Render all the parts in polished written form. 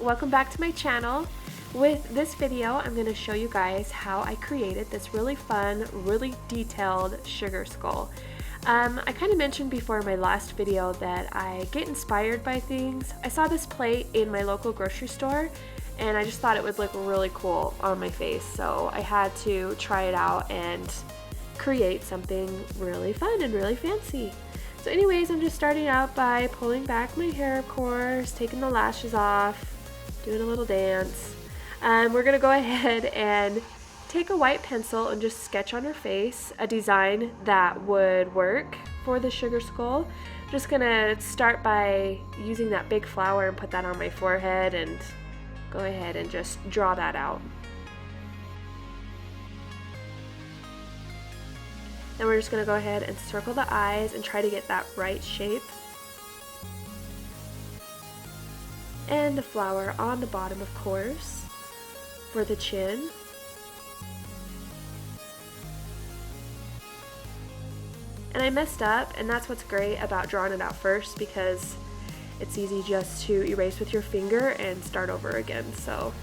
welcome back to my channel. With this video, I'm going to show you guys how I created this really fun, really detailed sugar skull. I kind of mentioned before in my last video that I get inspired by things. I saw this plate in my local grocery store and I just thought it would look really cool on my face, so I had to try it out and create something really fun and really fancy. So anyways, I'm just starting out by pulling back my hair, of course, taking the lashes off, doing a little dance. We're going to go ahead and take a white pencil and just sketch on her face a design that would work for the sugar skull. I'm just going to start by using that big flower and put that on my forehead and go ahead and just draw that out. Then we're just going to go ahead and circle the eyes and try to get that right shape. And the flower on the bottom, of course, for the chin. And I messed up, and that's what's great about drawing it out first, because it's easy just to erase with your finger and start over again. So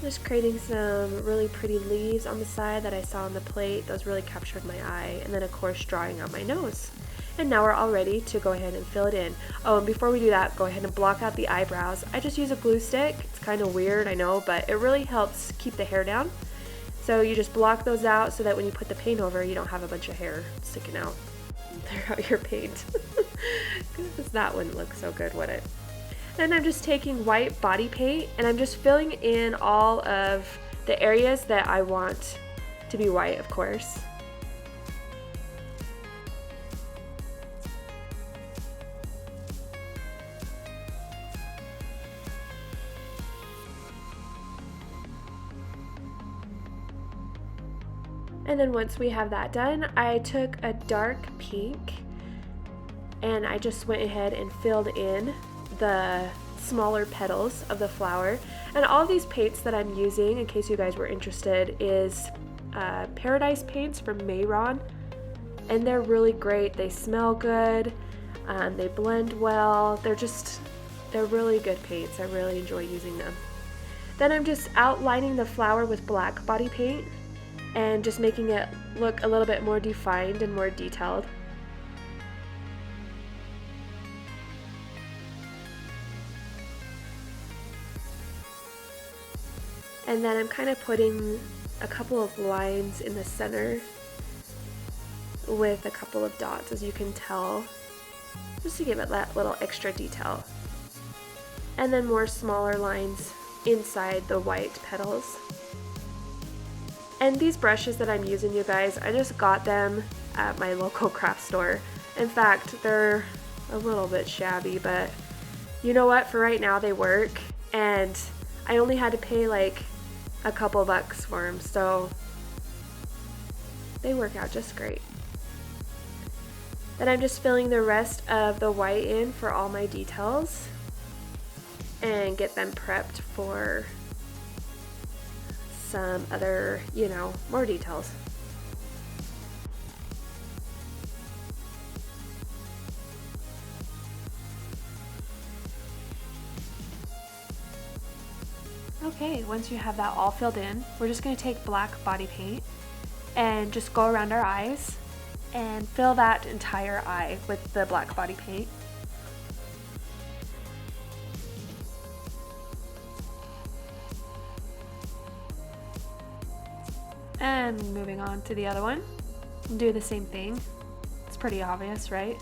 just creating some really pretty leaves on the side that I saw on the plate. Those really captured my eye. And then of course drawing out my nose. And now we're all ready to go ahead and fill it in. Oh, and before we do that, go ahead and block out the eyebrows. I just use a glue stick. It's kind of weird, I know, but it really helps keep the hair down. So you just block those out so that when you put the paint over, you don't have a bunch of hair sticking out throughout your paint. Because that wouldn't look so good, would it? Then I'm just taking white body paint and I'm just filling in all of the areas that I want to be white, of course. And then once we have that done, I took a dark pink and I just went ahead and filled in the smaller petals of the flower. And all these paints that I'm using, in case you guys were interested, is Paradise paints from Mehron, and they're really great. They smell good, they blend well, they're really good paints. I really enjoy using them. Then I'm just outlining the flower with black body paint and just making it look a little bit more defined and more detailed. And then I'm kind of putting a couple of lines in the center with a couple of dots, as you can tell, just to give it that little extra detail. And then more smaller lines inside the white petals. And these brushes that I'm using, you guys, I just got them at my local craft store. In fact, they're a little bit shabby, but you know what? For right now, they work. And I only had to pay like a couple bucks for them, so they work out just great. Then I'm just filling the rest of the white in for all my details and get them prepped for some other, more details. Okay, once you have that all filled in, we're just going to take black body paint and just go around our eyes and fill that entire eye with the black body paint. And moving on to the other one, do the same thing. It's pretty obvious, right?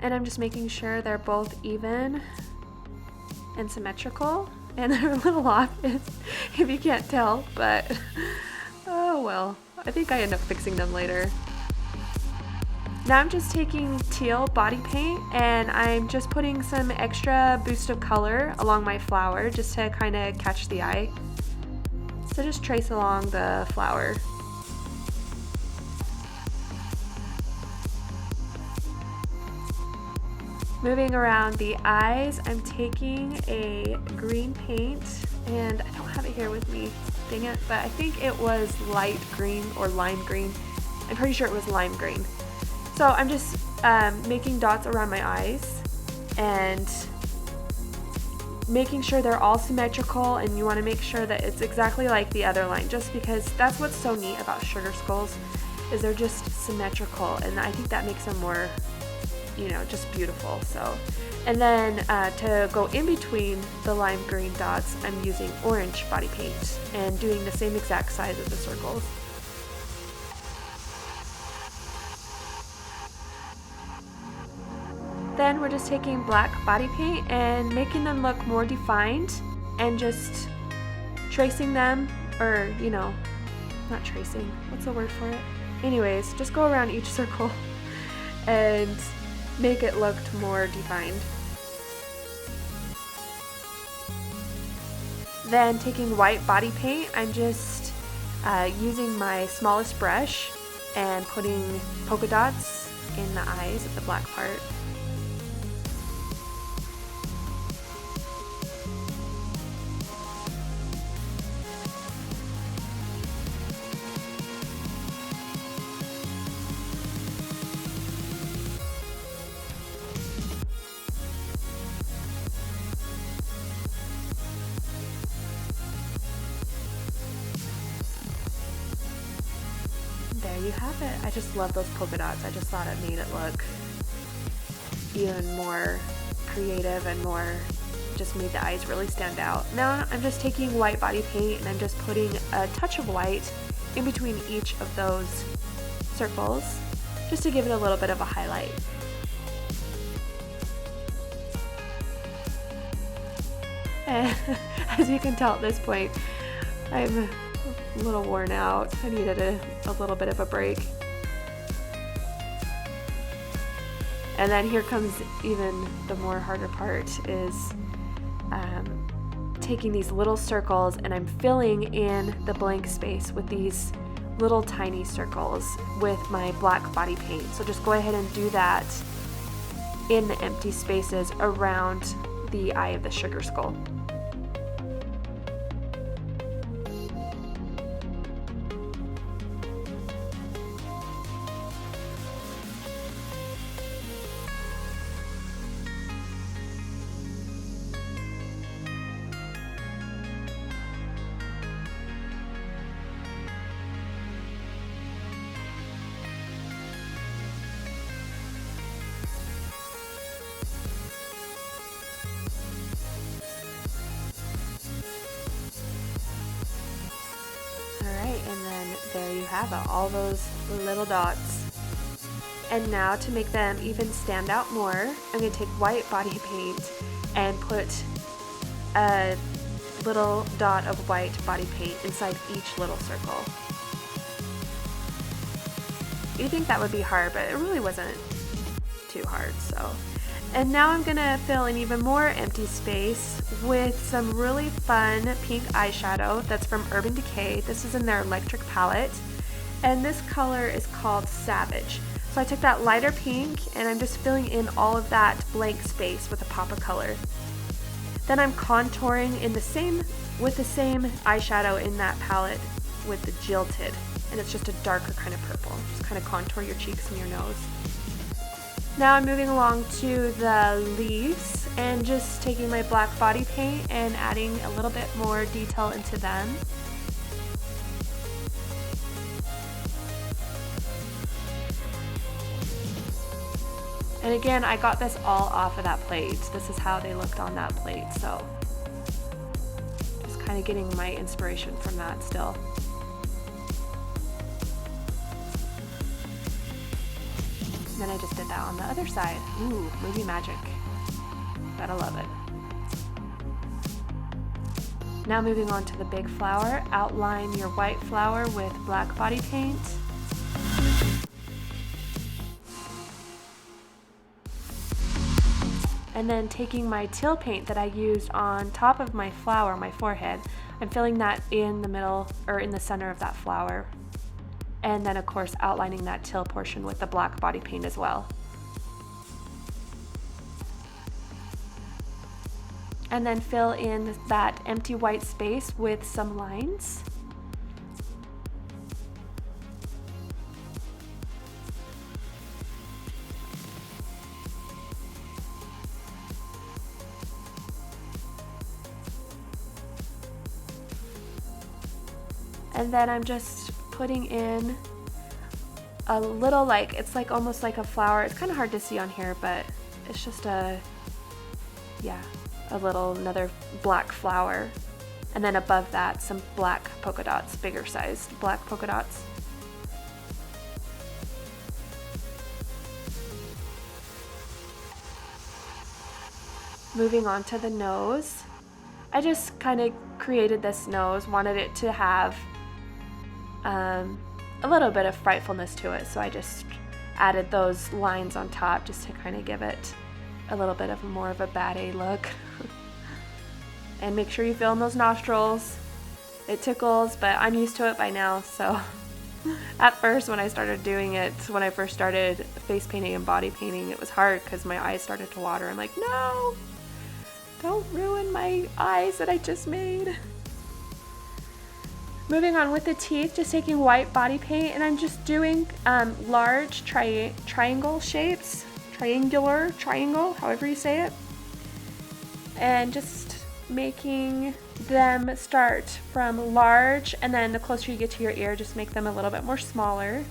And I'm just making sure they're both even and symmetrical. And they're a little off if you can't tell, but oh well. I think I end up fixing them later. Now I'm just taking teal body paint and I'm just putting some extra boost of color along my flower just to kind of catch the eye. So just trace along the flower. Moving around the eyes, I'm taking a green paint, and I don't have it here with me, dang it, but I think it was light green or lime green. I'm pretty sure it was lime green. So I'm just making dots around my eyes and making sure they're all symmetrical, and you want to make sure that it's exactly like the other line, just because that's what's so neat about sugar skulls, is they're just symmetrical, and I think that makes them more, you know, just beautiful. So, and then to go in between the lime green dots, I'm using orange body paint and doing the same exact size of the circles. Then we're just taking black body paint and making them look more defined and just tracing them, or, you know, not tracing, what's the word for it? Anyways, just go around each circle and make it look more defined. Then taking white body paint, I'm just using my smallest brush and putting polka dots in the eyes of the black part. There you have it. I just love those polka dots. I just thought it made it look even more creative and more, just made the eyes really stand out. Now I'm just taking white body paint and I'm just putting a touch of white in between each of those circles, just to give it a little bit of a highlight. And as you can tell at this point, I'm a little worn out. I needed a little bit of a break. And then here comes even the more harder part, is taking these little circles and I'm filling in the blank space with these little tiny circles with my black body paint. So just go ahead and do that in the empty spaces around the eye of the sugar skull. And then there you have it, all those little dots. And now to make them even stand out more, I'm going to take white body paint and put a little dot of white body paint inside each little circle. You'd think that would be hard, but it really wasn't too hard. So, and now I'm going to fill in even more empty space with some really fun pink eyeshadow that's from Urban Decay. This is in their electric palette, and this color is called Savage. So I took that lighter pink and I'm just filling in all of that blank space with a pop of color. Then I'm contouring in with the same eyeshadow in that palette with the Jilted, and it's just a darker kind of purple. Just kind of contour your cheeks and your nose. Now I'm moving along to the leaves and just taking my black body paint and adding a little bit more detail into them. And again, I got this all off of that plate. This is how they looked on that plate, so just kind of getting my inspiration from that still. Then I just did that on the other side. Ooh, movie magic. Gotta love it. Now moving on to the big flower, outline your white flower with black body paint. And then taking my teal paint that I used on top of my flower, my forehead, I'm filling that in the middle, or in the center of that flower. And then of course outlining that teal portion with the black body paint as well. and then fill in that empty white space with some lines. And then I'm just putting in a little, like, it's like almost like a flower. It's kind of hard to see on here, but it's just a, yeah, a little, another black flower. And then above that, some black polka dots, bigger sized black polka dots. Moving on to the nose. I just kind of created this nose, wanted it to have a little bit of frightfulness to it, so I just added those lines on top just to kind of give it a little bit of more of a bad A look. And make sure you fill in those nostrils. It tickles, but I'm used to it by now, so at first when I started doing it, when I first started face painting and body painting, it was hard because my eyes started to water. I'm like, no, don't ruin my eyes that I just made. Moving on with the teeth, just taking white body paint, and I'm just doing large triangle shapes, triangle, however you say it, and just making them start from large, and then the closer you get to your ear, just make them a little bit more smaller.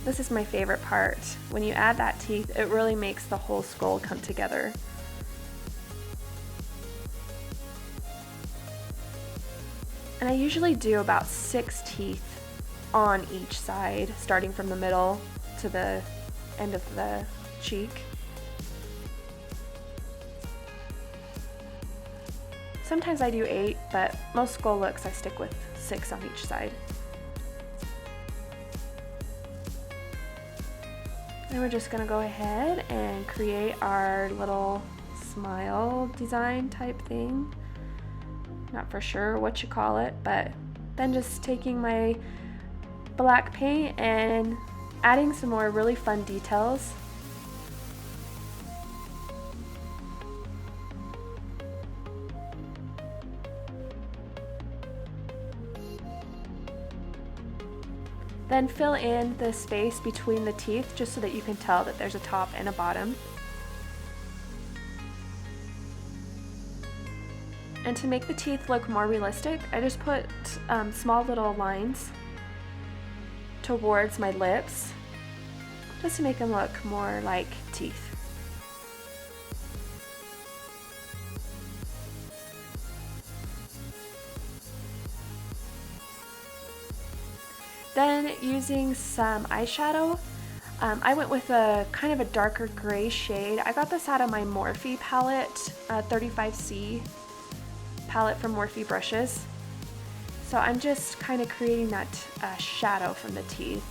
This is my favorite part. When you add that teeth, it really makes the whole skull come together. And I usually do about 6 teeth on each side, starting from the middle to the end of the cheek. Sometimes I do 8, but most skull looks I stick with 6 on each side. And we're just gonna go ahead and create our little smile design type thing. Not for sure what you call it, but then just taking my black paint and adding some more really fun details. Then fill in the space between the teeth just so that you can tell that there's a top and a bottom. And to make the teeth look more realistic, I just put small little lines towards my lips just to make them look more like teeth. Then using some eyeshadow, I went with a kind of a darker gray shade. I got this out of my Morphe palette, 35C palette from Morphe brushes. So I'm just kind of creating that shadow from the teeth.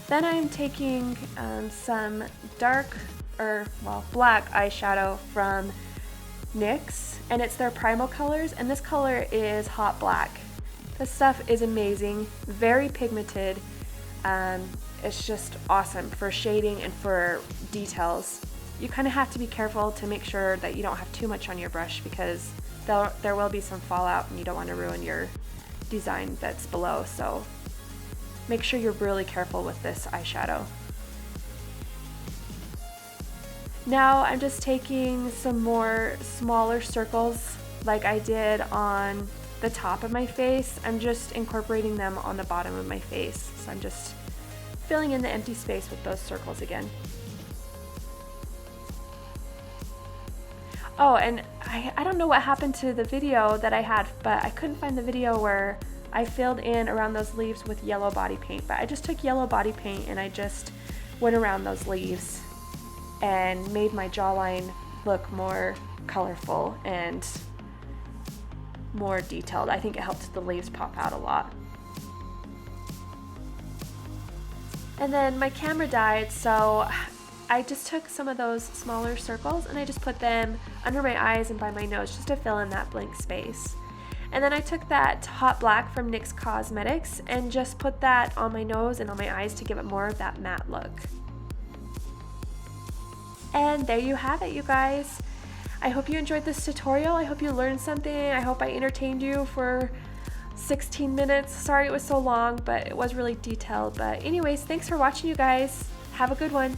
Then I'm taking some dark, black eyeshadow from NYX, and it's their Primal colors, and this color is Hot Black. This stuff is amazing, very pigmented. It's just awesome for shading and for details. You kind of have to be careful to make sure that you don't have too much on your brush, because there will be some fallout and you don't want to ruin your design that's below, so make sure you're really careful with this eyeshadow. Now I'm just taking some more smaller circles like I did on the top of my face. I'm just incorporating them on the bottom of my face, so I'm just filling in the empty space with those circles again. Oh, and I don't know what happened to the video that I had, but I couldn't find the video where I filled in around those leaves with yellow body paint. But I just took yellow body paint and I just went around those leaves and made my jawline look more colorful and more detailed. I think it helped the leaves pop out a lot. And then my camera died, so I just took some of those smaller circles and I just put them under my eyes and by my nose just to fill in that blank space. And then I took that Hot Black from NYX Cosmetics and just put that on my nose and on my eyes to give it more of that matte look. And there you have it, you guys. I hope you enjoyed this tutorial. I hope you learned something. I hope I entertained you for 16 minutes. Sorry it was so long, but it was really detailed. But anyways, thanks for watching, you guys. Have a good one.